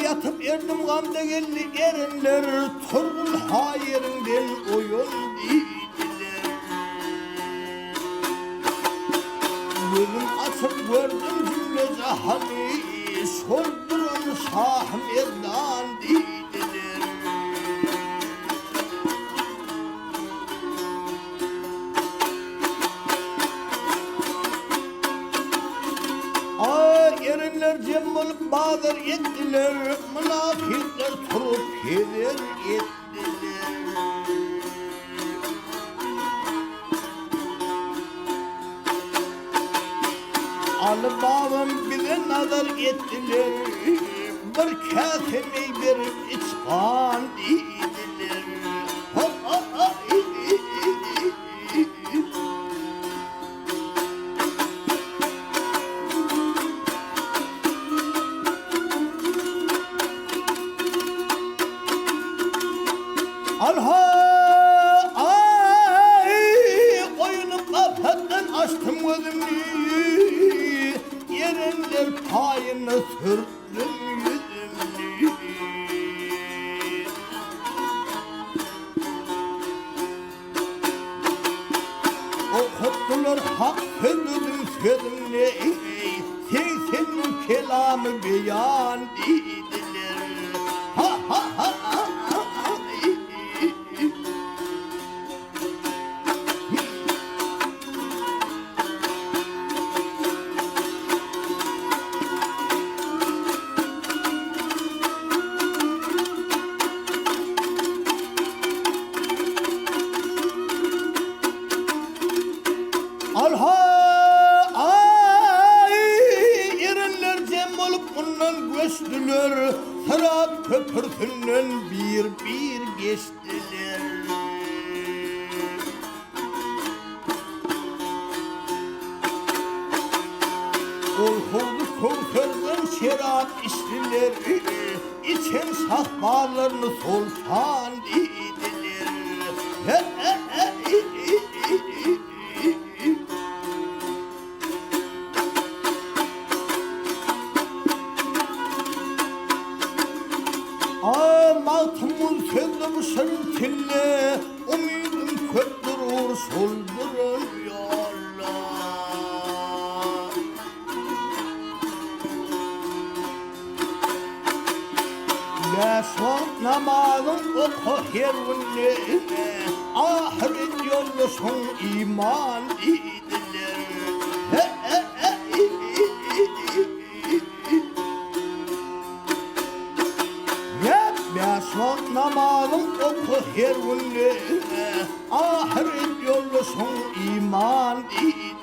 yatıp erdim gamda geldi erinler, turgun hayerinden oyun değiller. Gözüm açıp gördüm cümle cahanı, soldurun Şah Merdan değiller. Erinler cem olup bağdır ettiler, münafıklar turup heder ettiler. Alı bağım bile nazar ettiler, bir kâsemeyi verip içkan dediler. Alha ay oyunu kafattan açtım gözümü, yerinde payını sürdüm yüzümü. Okuttular hak sözüm sözümle, senin kelamı beyan dediler. Ha ha ha ha. Alha ay erinler cem olup bundan göçtüler, Sırat köprüsünden bir geçtiler. Kolhuzu konsörden şerap içtiler, içen sahbalarını sultan dediler. Maltımın sözüm şırtille, umidim kök durur soldurun yollar. Beş vakit namazın oku her günle, ahiret yollusun iman dediler. Beş vakit namazın oku her günle, ahiret yollusun iman dediler.